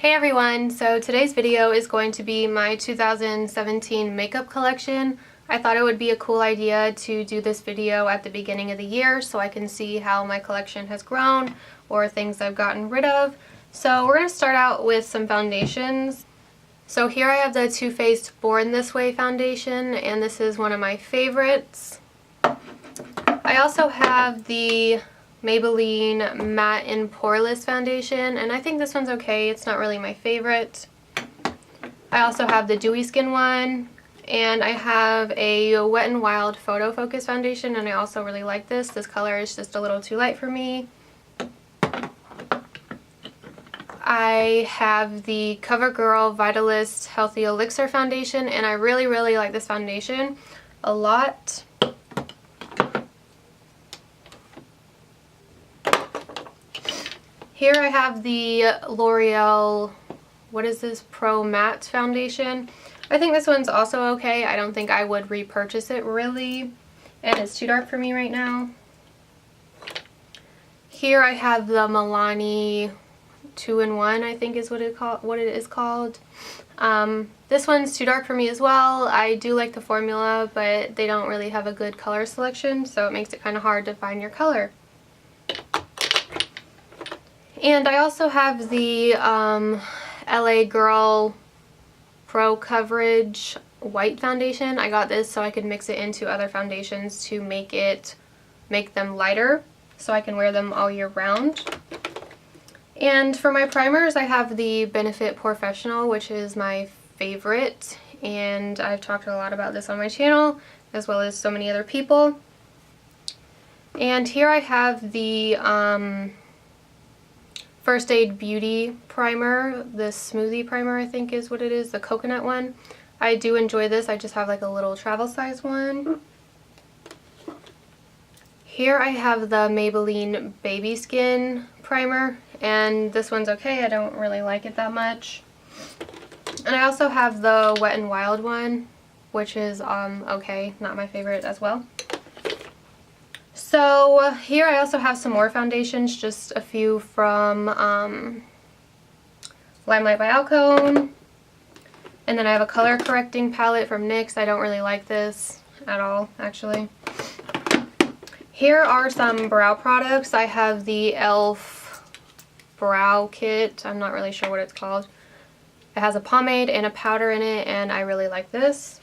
Hey everyone! So today's video is going to be my 2017 makeup collection. I thought it would be a cool idea to do this video at the beginning of the year so I can see how my collection has grown or things I've gotten rid of. So we're going to start out with some foundations. So here I have the Too Faced Born This Way foundation, and this is one of my favorites. I also have the Maybelline Matte and Poreless foundation, and I think this one's okay. It's not really my favorite. I also have the Dewy Skin one, and I have a Wet n Wild Photo Focus foundation, and I also really like this. This color is just a little too light for me. I have the CoverGirl Vitalist Healthy Elixir foundation, and I really like this foundation a lot. Here I have the L'Oreal, what is this, Pro Matte foundation. I think this one's also okay. I don't think I would repurchase it really, and it's too dark for me right now. Here I have the Milani 2-in-1, I think is what it is called. This one's too dark for me as well. I do like the formula, but they don't really have a good color selection, so it makes it kind of hard to find your color. And I also have the LA Girl Pro Coverage White foundation. I got this so I could mix it into other foundations to make them lighter so I can wear them all year round. And for my primers, I have the Benefit Professional, which is my favorite, and I've talked a lot about this on my channel as well as so many other people. And here I have the First Aid Beauty primer, the smoothie primer I think is what it is, the coconut one. I do enjoy this. I just have like a little travel size one. Here I have the Maybelline Baby Skin primer, and this one's okay. I don't really like it that much. And I also have the Wet n Wild one, which is okay, not my favorite as well. So here I also have some more foundations, just a few from Limelight by Alcone. And then I have a color correcting palette from NYX. I don't really like this at all, actually. Here are some brow products. I have the e.l.f. Brow Kit. I'm not really sure what it's called. It has a pomade and a powder in it, and I really like this.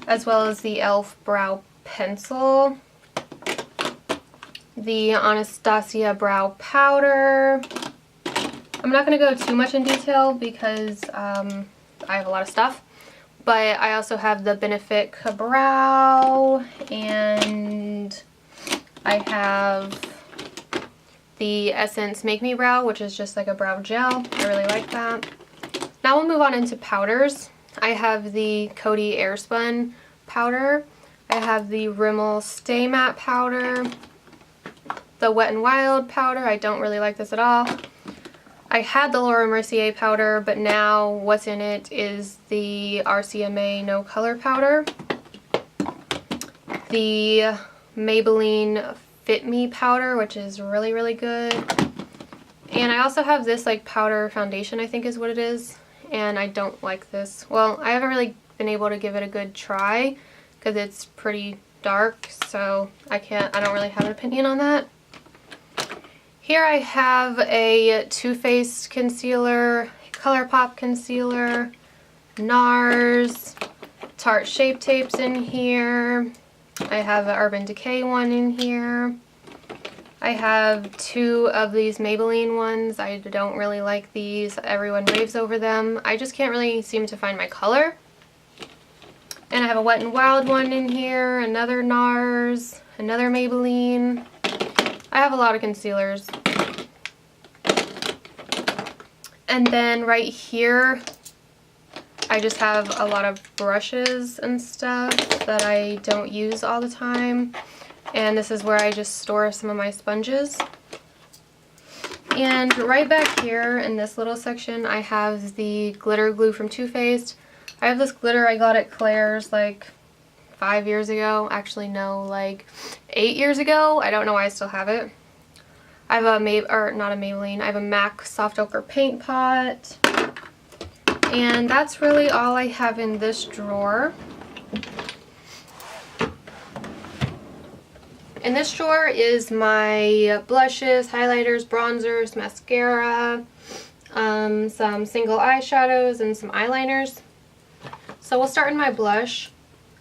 As well as the e.l.f. Brow Pencil. The Anastasia Brow Powder. I'm not going to go too much in detail because I have a lot of stuff. But I also have the Benefit Brow, and I have the Essence Make Me Brow, which is just like a brow gel. I really like that. Now we'll move on into powders. I have the Coty Airspun powder. I have the Rimmel Stay Matte powder. The Wet n Wild powder. I don't really like this at all. I had the Laura Mercier powder, but now what's in it is the RCMA No Color powder. The Maybelline Fit Me powder, which is really good. And I also have this like powder foundation, I think is what it is, and I don't like this. Well, I haven't really been able to give it a good try because it's pretty dark, so I don't really have an opinion on that. Here I have a Too Faced concealer, ColourPop concealer, NARS, Tarte Shape Tapes in here. I have an Urban Decay one in here. I have two of these Maybelline ones. I don't really like these. Everyone raves over them. I just can't really seem to find my color. And I have a Wet n Wild one in here, another NARS, another Maybelline. I have a lot of concealers. And then right here, I just have a lot of brushes and stuff that I don't use all the time. And this is where I just store some of my sponges. And right back here in this little section, I have the glitter glue from Too Faced. I have this glitter I got at Claire's like 5 years ago. Actually, no, like 8 years ago. I don't know why I still have it. I have not a Maybelline, I have a MAC Soft Ochre paint pot. And that's really all I have in this drawer. In this drawer is my blushes, highlighters, bronzers, mascara, some single eyeshadows, and some eyeliners. So we'll start in my blush.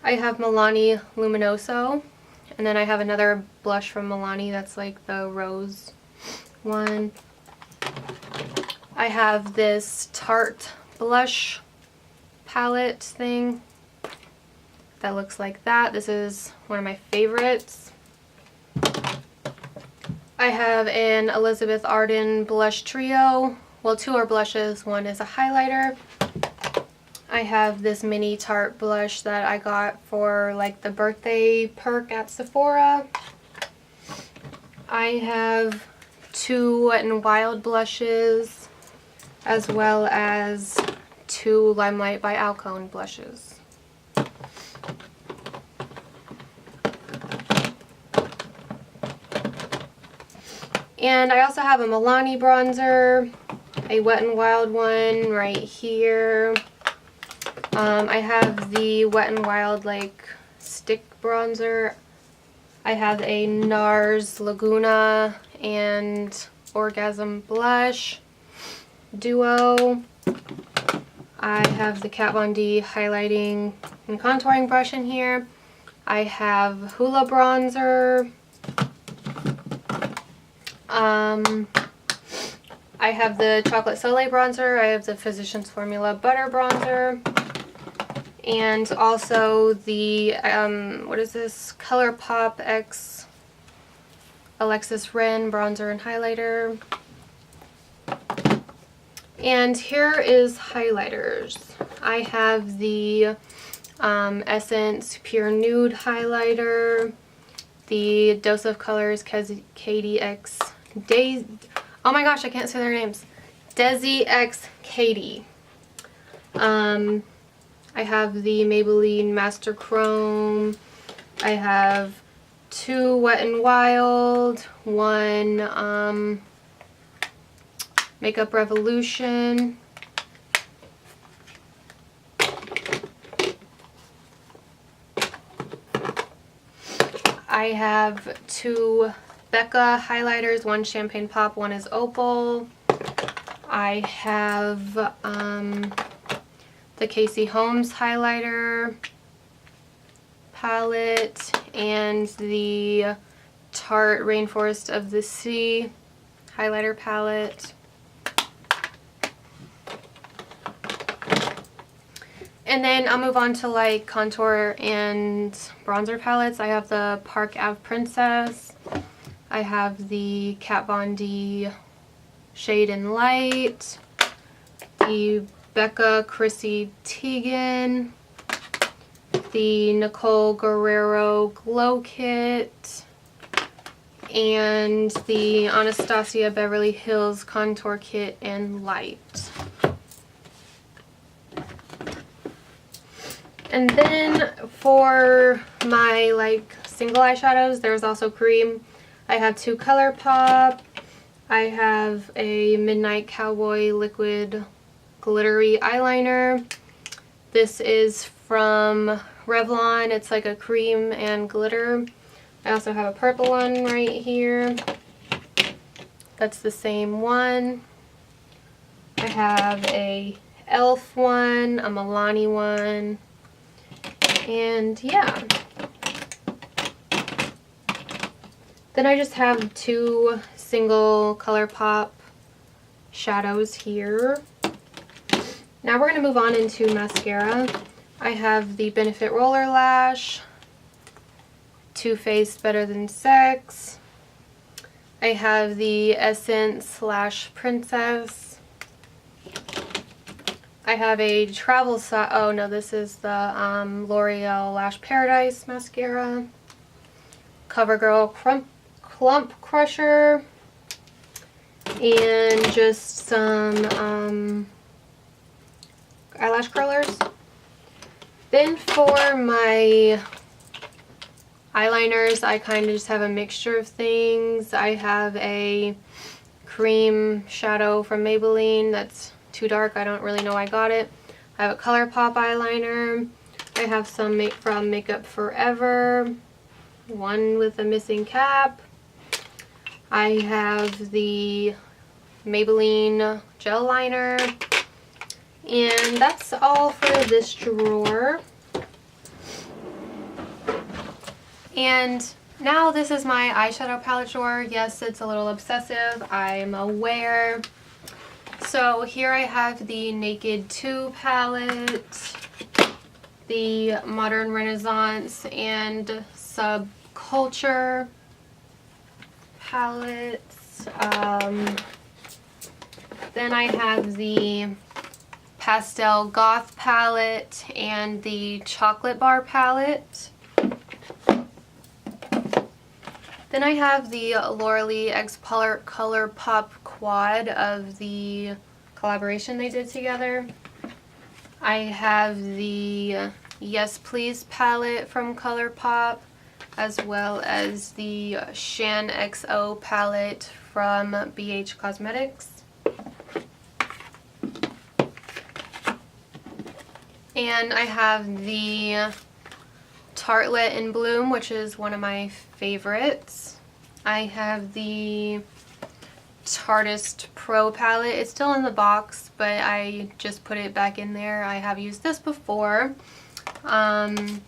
I have Milani Luminoso, and then I have another blush from Milani that's like the rose one. I have this Tarte blush palette thing that looks like that. This is one of my favorites. I have an Elizabeth Arden blush trio. Well, two are blushes, one is a highlighter. I have this mini Tarte blush that I got for like the birthday perk at Sephora. I have two Wet n Wild blushes, as well as two Limelight by Alcone blushes. And I also have a Milani bronzer, a Wet n Wild one right here. I have the Wet n Wild like stick bronzer. I have a NARS Laguna and Orgasm blush duo. I have the Kat Von D highlighting and contouring brush in here. I have Hoola bronzer. I have the Chocolate Soleil bronzer. I have the Physicians Formula Butter bronzer. And also the, what is this? ColourPop X Alexis Ren bronzer and highlighter. And here is highlighters. I have the Essence Pure Nude highlighter, the Dose of Colors Katie X Daisy. Oh my gosh, I can't say their names. Desi X Katie. I have the Maybelline Master Chrome. I have two Wet n Wild, one Makeup Revolution. I have two Becca highlighters, one Champagne Pop, one is Opal. I have the Casey Holmes highlighter palette and the Tarte Rainforest of the Sea highlighter palette. And then I'll move on to like contour and bronzer palettes. I have the Park Ave Princess. I have the Kat Von D Shade and Light. The Becca Chrissy Teigen. The Nicole Guerrero Glow Kit. And the Anastasia Beverly Hills Contour Kit and Light. And then for my like single eyeshadows, there's also cream. I have two ColourPop. I have a Midnight Cowboy liquid glittery eyeliner. This is from Revlon. It's like a cream and glitter. I also have a purple one right here. That's the same one. I have a e.l.f. one, a Milani one. And yeah, then I just have two single ColourPop shadows here. Now we're going to move on into mascara. I have the Benefit Roller Lash, Too Faced Better Than Sex. I have the Essence Slash Princess. I have a travel size. Oh no, this is the L'Oreal Lash Paradise mascara. CoverGirl Clump Crusher, and just some eyelash curlers. Then for my eyeliners, I kind of just have a mixture of things. I have a cream shadow from Maybelline that's too dark. I don't really know why I got it. I have a ColourPop eyeliner. I have some from Makeup Forever, one with a missing cap. I have the Maybelline gel liner. And that's all for this drawer. And now this is my eyeshadow palette drawer. Yes, it's a little obsessive, I'm aware. So here I have the Naked 2 palette, the Modern Renaissance and Subculture palettes. Then I have the Pastel Goth palette and the Chocolate Bar palette. Then I have the Laura Lee X ColourPop quad of the collaboration they did together. I have the Yes Please palette from ColourPop, as well as the Shan XO palette from BH Cosmetics. And I have the Tartelette in Bloom, which is one of my favorites. I have the Tartist Pro palette. It's still in the box, but I just put it back in there. I have used this before. And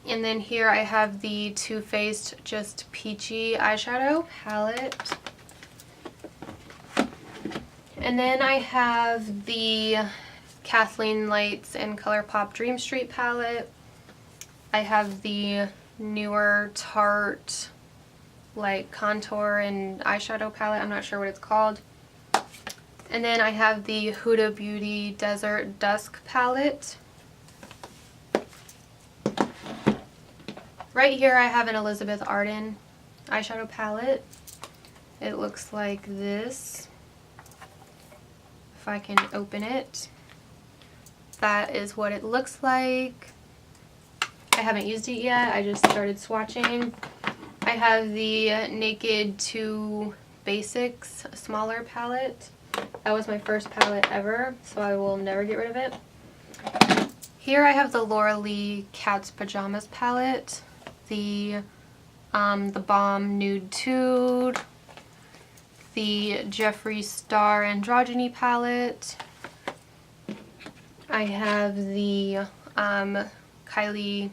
then here I have the Too Faced Just Peachy eyeshadow palette. And then I have the Kathleen Lights and ColourPop Dream Street palette. I have the newer Tarte like contour and eyeshadow palette. I'm not sure what it's called. And then I have the Huda Beauty Desert Dusk palette. Right here I have an Elizabeth Arden eyeshadow palette. It looks like this. If I can open it. That is what it looks like. I haven't used it yet. I just started swatching. I have the Naked 2 Basics smaller palette. That was my first palette ever, so I will never get rid of it. Here I have the Laura Lee Cat's Pajamas palette, the Balm Nude Tude, the Jeffree Star Androgyny palette. I have the Kylie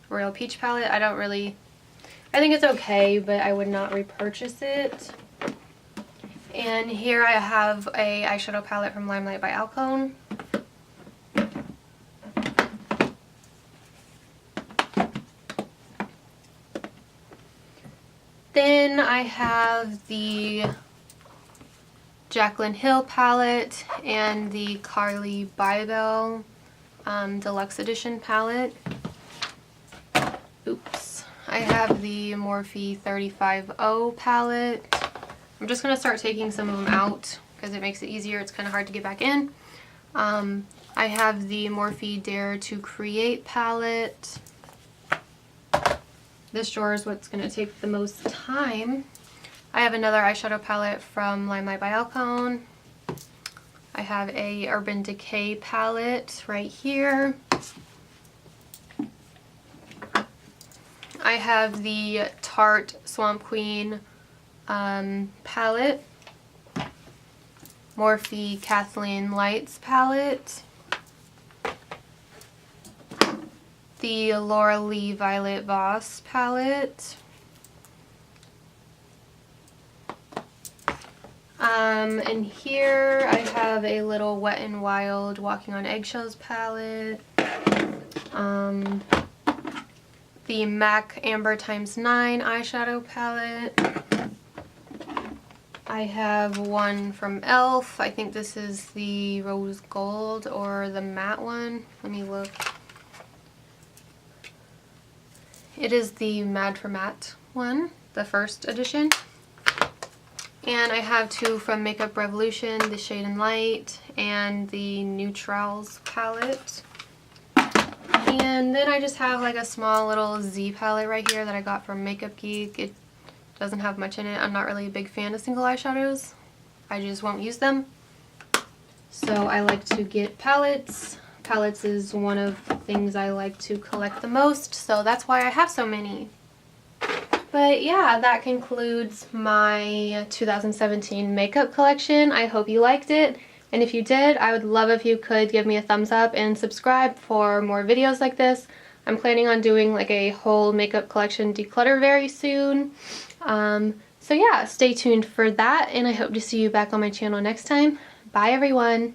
Royal Peach palette. I think it's okay, but I would not repurchase it. And here I have a eyeshadow palette from Limelight by Alcone. Then I have the Jaclyn Hill palette and the Carly Bybel Deluxe Edition palette. Oops. I have the Morphe 350 palette. I'm just going to start taking some of them out because it makes it easier. It's kind of hard to get back in. I have the Morphe Dare to Create palette. This drawer is what's going to take the most time. I have another eyeshadow palette from Limelight by Alcone. I have a Urban Decay palette right here. I have the Tarte Swamp Queen palette. Morphe Kathleen Lights palette. The Laura Lee Violet Voss palette. And here I have a little Wet n Wild Walking on Eggshells palette. The MAC Amber x9 eyeshadow palette. I have one from e.l.f. I think this is the Rose Gold or the matte one. Let me look. It is the Mad for Matte one, the first edition. And I have two from Makeup Revolution, the Shade and Light and the Neutrals palette. And then I just have like a small little Z palette right here that I got from Makeup Geek. It doesn't have much in it. I'm not really a big fan of single eyeshadows. I just won't use them. So I like to get palettes. Palettes is one of the things I like to collect the most, so that's why I have so many. But yeah, that concludes my 2017 makeup collection. I hope you liked it, and if you did, I would love if you could give me a thumbs up and subscribe for more videos like this. I'm planning on doing like a whole makeup collection declutter very soon. So yeah, stay tuned for that, and I hope to see you back on my channel next time. Bye everyone!